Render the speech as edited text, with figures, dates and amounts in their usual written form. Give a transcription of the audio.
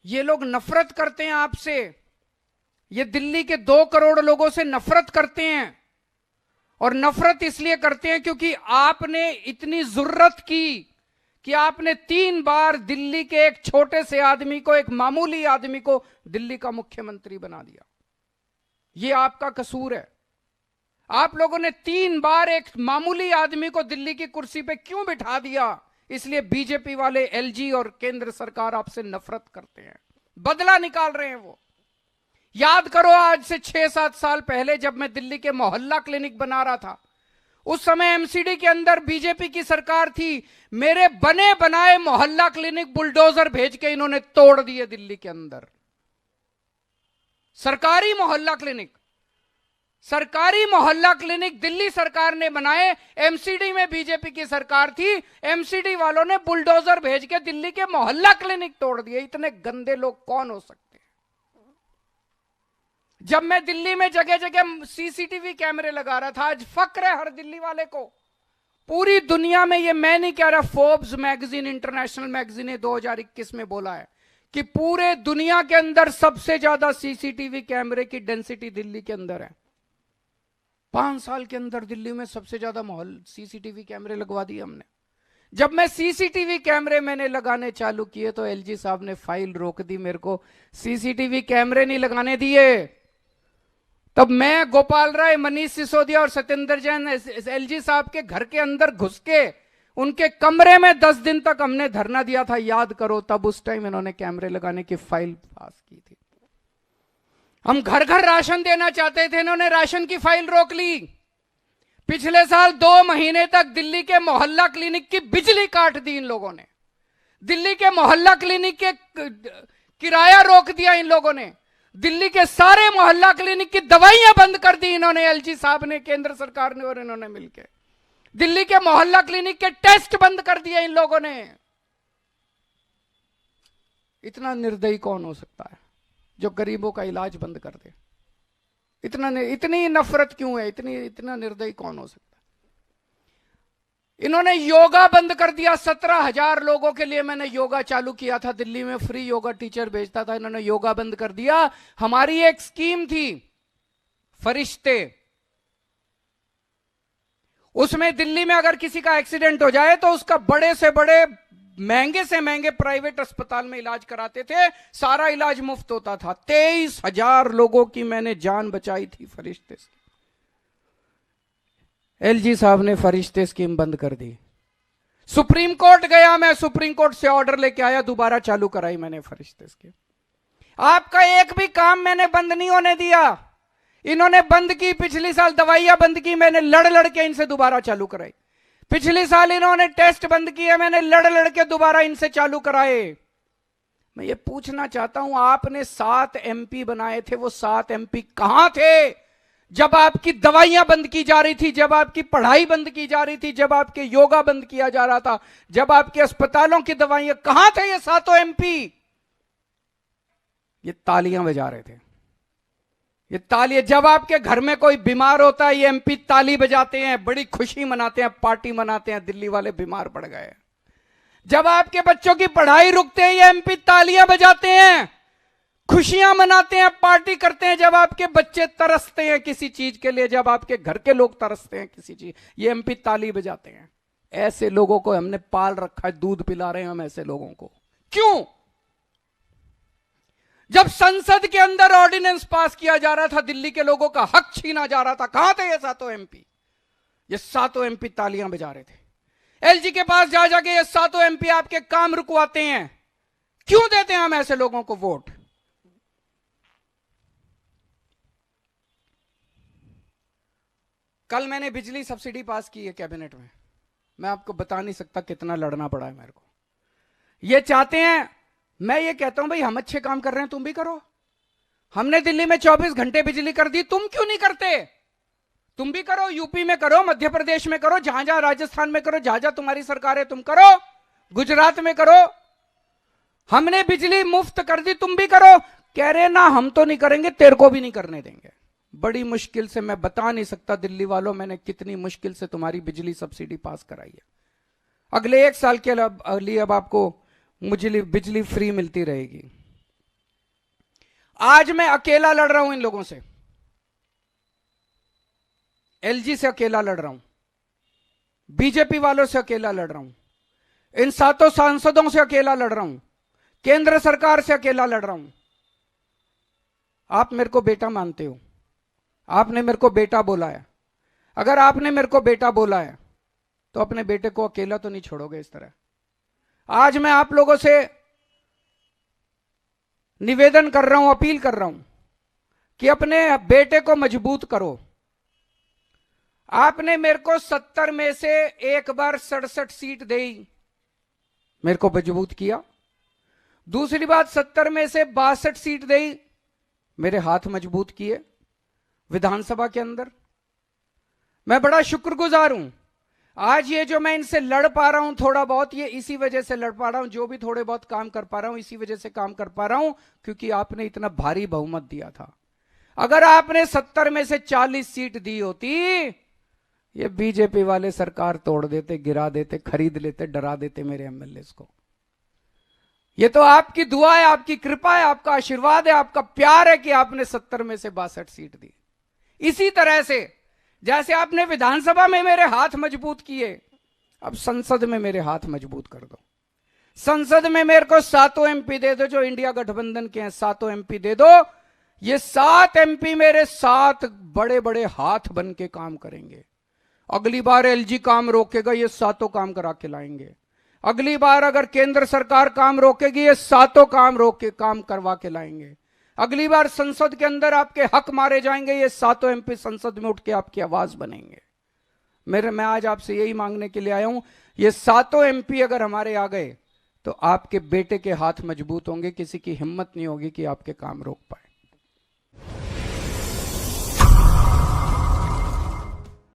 ये लोग नफरत करते हैं आपसे। ये दिल्ली के 2 करोड़ लोगों से नफरत करते हैं, और नफरत इसलिए करते हैं क्योंकि आपने इतनी जुर्रत की कि आपने 3 बार दिल्ली के एक छोटे से आदमी को, एक मामूली आदमी को दिल्ली का मुख्यमंत्री बना दिया। यह आपका कसूर है। आप लोगों ने 3 बार एक मामूली आदमी को दिल्ली की कुर्सी पे क्यों बिठा दिया? इसलिए बीजेपी वाले, एलजी और केंद्र सरकार आपसे नफरत करते हैं, बदला निकाल रहे हैं वो। याद करो, आज से 6-7 साल पहले जब मैं दिल्ली के मोहल्ला क्लिनिक बना रहा था, उस समय एमसीडी के अंदर बीजेपी की सरकार थी। मेरे बने बनाए मोहल्ला क्लिनिक बुलडोजर भेज के इन्होंने तोड़ दिए दिल्ली के अंदर। सरकारी मोहल्ला क्लिनिक दिल्ली सरकार ने बनाए। एमसीडी में बीजेपी की सरकार थी, एमसीडी वालों ने बुलडोजर भेज के दिल्ली के मोहल्ला क्लिनिक तोड़ दिए। इतने गंदे लोग कौन हो सकते हैं? जब मैं दिल्ली में जगह जगह सीसीटीवी कैमरे लगा रहा था, आज फक्र है हर दिल्ली वाले को। पूरी दुनिया में, ये मैं नहीं कह रहा, फोर्ब्स मैगजीन, इंटरनेशनल मैगजीन ने 2021 में बोला है कि पूरे दुनिया के अंदर सबसे ज्यादा सीसीटीवी कैमरे की डेंसिटी दिल्ली के अंदर है। 5 साल के अंदर दिल्ली में सबसे ज्यादा सीसीटीवी कैमरे लगवा दिए हमने। जब मैं सीसीटीवी कैमरे मैंने लगाने चालू किए तो एलजी साहब ने फाइल रोक दी, मेरे को सीसीटीवी कैमरे नहीं लगाने दिए। तब मैं, गोपाल राय, मनीष सिसोदिया और सत्येंद्र जैन एलजी साहब के घर के अंदर घुस के उनके कमरे में 10 दिन तक हमने धरना दिया था, याद करो। तब उस टाइम इन्होंने कैमरे लगाने की फाइल पास की थी। हम घर घर राशन देना चाहते थे, इन्होंने राशन की फाइल रोक ली। पिछले साल 2 महीने तक दिल्ली के मोहल्ला क्लिनिक की बिजली काट दी इन लोगों ने। दिल्ली के मोहल्ला क्लिनिक के किराया रोक दिया इन लोगों ने। दिल्ली के सारे मोहल्ला क्लिनिक की दवाइयां बंद कर दी इन्होंने, एलजी साहब ने, केंद्र सरकार ने और इन्होंने मिलकर। दिल्ली के मोहल्ला क्लिनिक के टेस्ट बंद कर दिए इन लोगों ने। इतना निर्दयी कौन हो सकता है जो गरीबों का इलाज बंद कर दे? इतनी नफरत क्यों है? इतना निर्दयी कौन हो सकता है? इन्होंने योगा बंद कर दिया। 17,000 लोगों के लिए मैंने योगा चालू किया था दिल्ली में, फ्री योगा टीचर भेजता था, इन्होंने योगा बंद कर दिया। हमारी एक स्कीम थी फरिश्ते, उसमें दिल्ली में अगर किसी का एक्सीडेंट हो जाए तो उसका बड़े से बड़े, महंगे से महंगे प्राइवेट अस्पताल में इलाज कराते थे, सारा इलाज मुफ्त होता था। 23,000 लोगों की मैंने जान बचाई थी फरिश्ते से। एलजी साहब ने फरिश्ते स्कीम बंद कर दी। सुप्रीम कोर्ट गया मैं, सुप्रीम कोर्ट से ऑर्डर लेके आया, दोबारा चालू कराई मैंने फरिश्ते स्कीम। आपका एक भी काम मैंने बंद नहीं होने दिया। इन्होंने बंद की, पिछले साल दवाइयां बंद की, मैंने लड़ लड़ के इनसे दोबारा चालू कराई। पिछले साल इन्होंने टेस्ट बंद किए, मैंने लड़ लड़ के दोबारा इनसे चालू कराए। मैं ये पूछना चाहता हूं, आपने 7 एमपी बनाए थे, वो 7 एमपी कहां थे जब आपकी दवाइयां बंद की जा रही थी, जब आपकी पढ़ाई बंद की जा रही थी, जब आपके योगा बंद किया जा रहा था, जब आपके अस्पतालों की दवाइयां? कहां थे ये 7 एमपी? ये तालियां बजा रहे थे। ये ताली, जब आपके घर में कोई बीमार होता है ये एमपी ताली बजाते हैं, बड़ी खुशी मनाते हैं, पार्टी मनाते हैं, दिल्ली वाले बीमार पड़ गए। जब आपके बच्चों की पढ़ाई रुकते हैं ये एमपी तालियां बजाते हैं, खुशियां मनाते हैं, पार्टी करते हैं। जब आपके बच्चे तरसते हैं किसी चीज के लिए, जब आपके घर के लोग तरसते हैं किसी चीज, ये एमपी ताली बजाते हैं। ऐसे लोगों को हमने पाल रखा है, दूध पिला रहे हैं हम ऐसे लोगों को। क्यों? जब संसद के अंदर ऑर्डिनेंस पास किया जा रहा था, दिल्ली के लोगों का हक छीना जा रहा था, कहां थे ये 7 एमपी? ये 7 एमपी तालियां बजा रहे थे। एलजी के पास जा जाके ये 7 एमपी आपके काम रुकवाते हैं। क्यों देते हैं हम ऐसे लोगों को वोट? कल मैंने बिजली सब्सिडी पास की है कैबिनेट में, मैं आपको बता नहीं सकता कितना लड़ना पड़ा है मेरे को। ये चाहते हैं, मैं ये कहता हूं भाई हम अच्छे काम कर रहे हैं, तुम भी करो। हमने दिल्ली में 24 घंटे बिजली कर दी, तुम क्यों नहीं करते? तुम भी करो, यूपी में करो, मध्य प्रदेश में करो, जहां जहां, राजस्थान में करो, जहां जहां तुम्हारी सरकार है तुम करो, गुजरात में करो। हमने बिजली मुफ्त कर दी, तुम भी करो। कह रहे ना हम तो नहीं करेंगे, तेरे को भी नहीं करने देंगे। बड़ी मुश्किल से, मैं बता नहीं सकता दिल्ली वालों मैंने कितनी मुश्किल से तुम्हारी बिजली सब्सिडी पास कराई है। अगले 1 साल के लिए अब आपको बिजली फ्री मिलती रहेगी। आज मैं अकेला लड़ रहा हूं इन लोगों से, एलजी से अकेला लड़ रहा हूं, बीजेपी वालों से अकेला लड़ रहा हूं, इन 7 सांसदों से अकेला लड़ रहा हूं, केंद्र सरकार से अकेला लड़ रहा हूं। आप मेरे को बेटा मानते हो, आपने मेरे को बेटा बोला है। अगर आपने मेरे को बेटा बोला है तो अपने बेटे को अकेला तो नहीं छोड़ोगे इस तरह। आज मैं आप लोगों से निवेदन कर रहा हूं, अपील कर रहा हूं कि अपने बेटे को मजबूत करो। आपने मेरे को 70 में से एक बार 67 सीट दी, मेरे को मजबूत किया। दूसरी बात, 70 में से 62 सीट दी, मेरे हाथ मजबूत किए विधानसभा के अंदर। मैं बड़ा शुक्रगुजार हूं। आज ये जो मैं इनसे लड़ पा रहा हूं थोड़ा बहुत, ये इसी वजह से लड़ पा रहा हूं। जो भी थोड़े बहुत काम कर पा रहा हूं इसी वजह से काम कर पा रहा हूं, क्योंकि आपने इतना भारी बहुमत दिया था। अगर आपने 70 में से 40 सीट दी होती, ये बीजेपी वाले सरकार तोड़ देते, गिरा देते, खरीद लेते, डरा देते मेरे एमएलए को। ये तो आपकी दुआ है, आपकी कृपा है, आपका आशीर्वाद है, आपका प्यार है कि आपने 70 में से 62 सीट दी। इसी तरह से जैसे आपने विधानसभा में मेरे हाथ मजबूत किए, अब संसद में मेरे हाथ मजबूत कर दो। संसद में मेरे को 7 एमपी दे दो, जो इंडिया गठबंधन के हैं 7 एमपी दे दो। ये 7 एमपी मेरे 7 बड़े बड़े हाथ बन के काम करेंगे। अगली बार एलजी काम रोकेगा, ये 7 काम करा के लाएंगे। अगली बार अगर केंद्र सरकार काम रोकेगी, ये 7 काम रोक के काम करवा के लाएंगे। अगली बार संसद के अंदर आपके हक मारे जाएंगे, ये 7 एमपी संसद में उठ के आपकी आवाज बनेंगे। मैं आज आपसे यही मांगने के लिए आया हूं, ये 7 एमपी अगर हमारे आ गए तो आपके बेटे के हाथ मजबूत होंगे, किसी की हिम्मत नहीं होगी कि आपके काम रोक पाए।